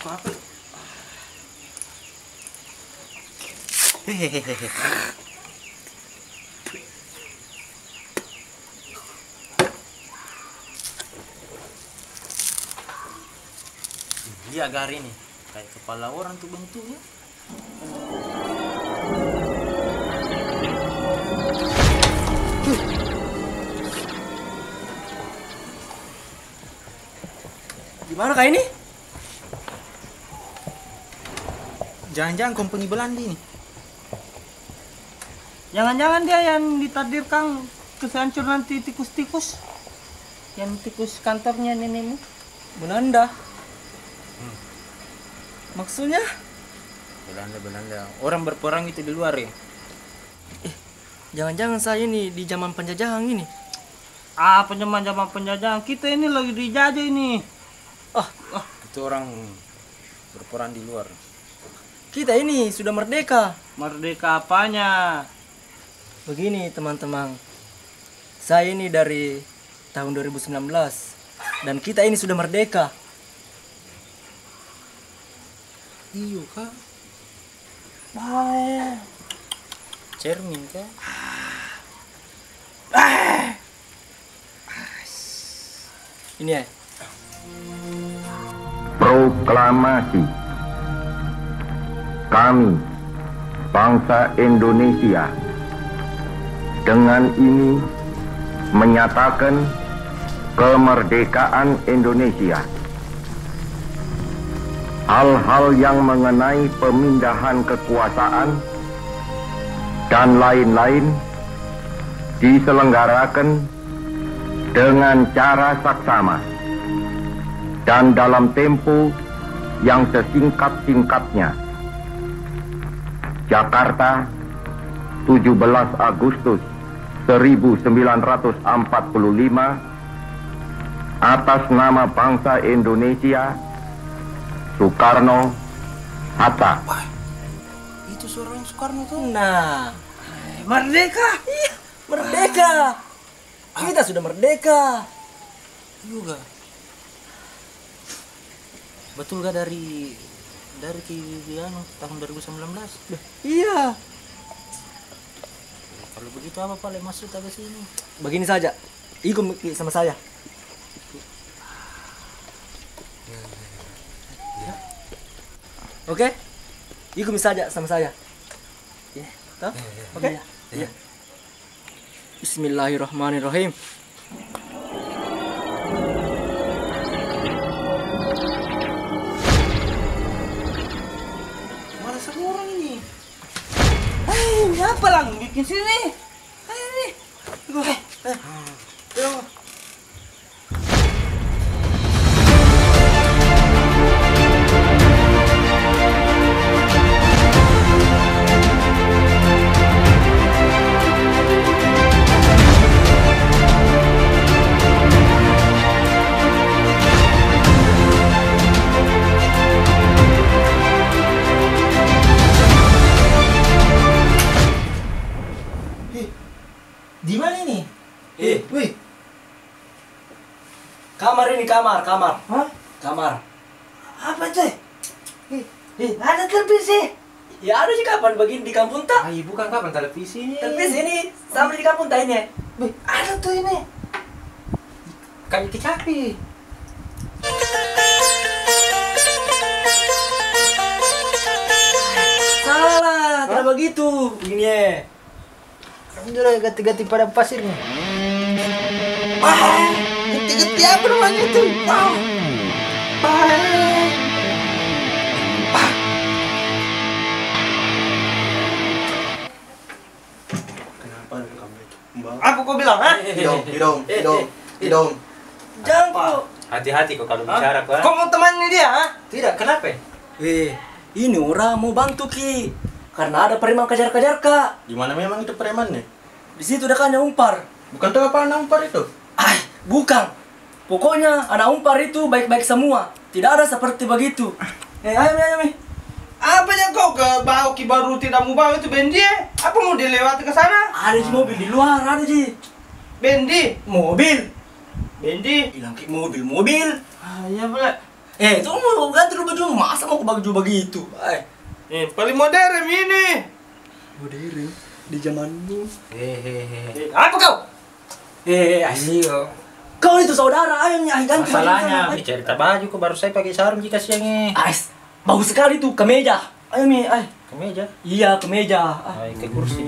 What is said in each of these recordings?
Apa? Hehehe. Dia agar ini kayak kepala orang tuh bentuknya. Gimana kak ini? Jangan-jangan kompeni Belandi nih. Jangan-jangan dia yang ditakdirkan kehancur nanti tikus-tikus. Yang tikus kantornya nenekmu. Belanda. Maksudnya? Belanda. Orang berperang itu di luar ya. Jangan-jangan saya ini di zaman penjajahan ini. Zaman penjajahan. Kita ini lagi dijajah ini. Itu orang berperang di luar. Kita ini sudah merdeka. Merdeka apanya? Begini teman-teman. Saya ini dari tahun 2019. Dan kita ini sudah merdeka. Iya kak. Cermin kak. Ini ya. Proklamasi. Kami, bangsa Indonesia, dengan ini menyatakan kemerdekaan Indonesia. Hal-hal yang mengenai pemindahan kekuasaan dan lain-lain diselenggarakan dengan cara saksama dan dalam tempo yang sesingkat-singkatnya. Jakarta, 17 Agustus 1945, atas nama bangsa Indonesia, Soekarno Hatta. Itu suaranya Soekarno tuh. Nah, merdeka. Iya, merdeka. Kita sudah merdeka. Juga. Betul gak dari tahun 2019? Iya. Kalau begitu apa Pak masuk ke sini? Begini saja. Ikut sama saya. Oke? Ikut saja sama saya. Ya, toh? Oke? Iya. Bismillahirrahmanirrahim. Mana semua orang ini? Hei, apa lang bikin sini? Hei, ini. Di mana ini? Wih. Kamar ini, kamar. Hah? Kamar. Apa itu? Ada televisi. Ya ada sih kapan begini di kampung tak? Bukan kapan televisi ini. Televisi ini sama di kampung tak ini. Wih, ada tuh ini. Kayak kecapi. Salah, tidak begitu. Begini ya. Kamu udah ganti-ganti pada pasirnya. Ganti-ganti apa namanya itu? Kenapa kamu itu? Apa kau bilang, ha? Hidung. Jangan kok. Hati-hati kok kalau bicara kok. Kau mau temannya dia, ha? Tidak, kenapa? Ini orang mau bantu Ki. Karena ada preman kejar-kejar Kak. Gimana memang itu premannya? Di situ ada kan umpar. Bukan tuh apa nampar itu? Bukan. Pokoknya anak umpar itu baik-baik semua. Tidak ada seperti begitu. Ayo. Apa yang kau ke bau ki baru tidak mau bawa itu Bendi? Apa mau dilewati ke sana? Ada di mobil di luar, ada di Bendi, mobil. Bendi. Bilang Ki mobil. Iya boleh. Itu mau ganti lu baju, masa mau ke baju begitu? Paling modern ini. Modern di zamanmu. Apa kau? Ayo. Kau itu saudara, ayo ganti baju Masalahnya sana. beli cerita baju kok baru saya pakai sarung jika siangnya. Bagus sekali tuh, kemeja. Ayo Mi, Kemeja. Iya, kemeja. Ay, ke kursi.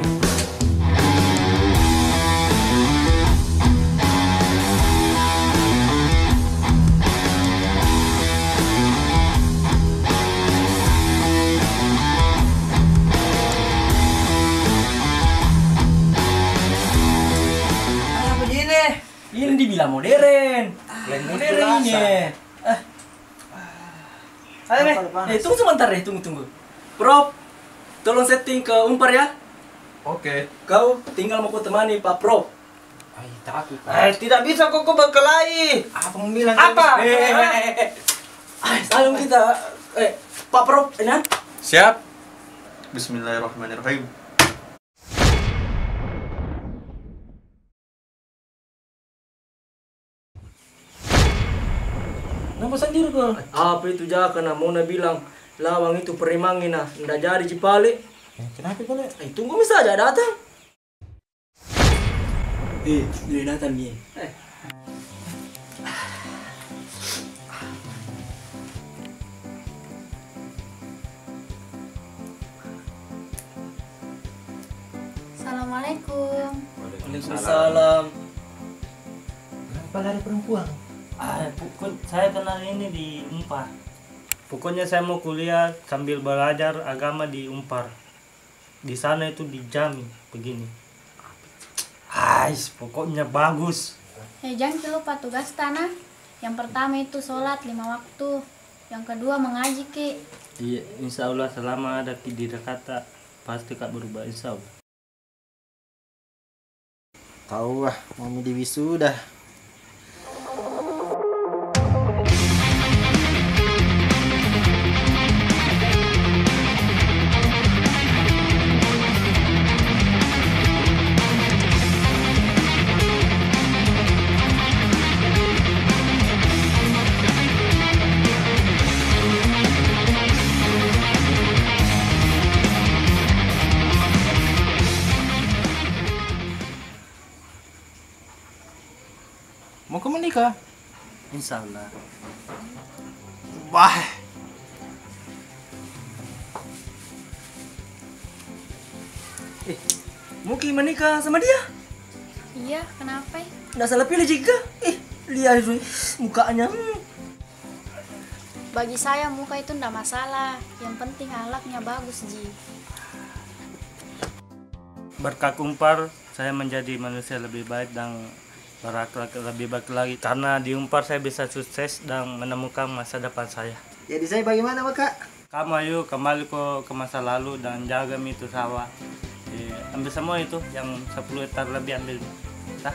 Begini. Ini dibilang modern. Modern ini. Ayo Mi. Tunggu sebentar deh, tunggu. Prof, tolong setting ke Umpar ya. Oke. Kau tinggal mau ku temani Pak Prof. Ay, takut. Tidak bisa kok berkelahi. Apa mau bilang? Apa? Salam kita. Pak Prof, ini kan? Siap. Bismillahirrahmanirrahim. Nama sendiri kok. Apa itu karena Mona bilang lawang itu perimangin ndak jadi Cipali. Kenapa boleh? Tunggu saja datang. Dia datang nih. Assalamualaikum. Waalaikumsalam. Kenapa lari perempuan? Saya kenal ini di Umpar. Pokoknya saya mau kuliah sambil belajar agama di Umpar. Di sana itu dijamin begini. Pokoknya bagus. Jangan lupa tugas tanah. Yang pertama itu sholat 5 waktu. Yang kedua mengaji Ki. Iya, insya Allah selama ada di Jakarta pasti Kak berubah, insya Allah. Tahu mau di wisuda. Mau ke menikah? Insya Allah. Wah. Mungkin menikah sama dia? Iya, kenapa? Nggak salah pilih jika. Lihat itu mukanya. Bagi saya muka itu ndak masalah. Yang penting akhlaknya bagus, Ji. Berkat Umpar, saya menjadi manusia lebih baik dan berakhlak lebih baik lagi. Karena di Umpar saya bisa sukses dan menemukan masa depan saya. Jadi saya bagaimana, Kak? Kamu ayo kembali ke masa lalu dan jaga itu sawah. Ambil semua itu yang 10 hektar lebih ambil. Tah?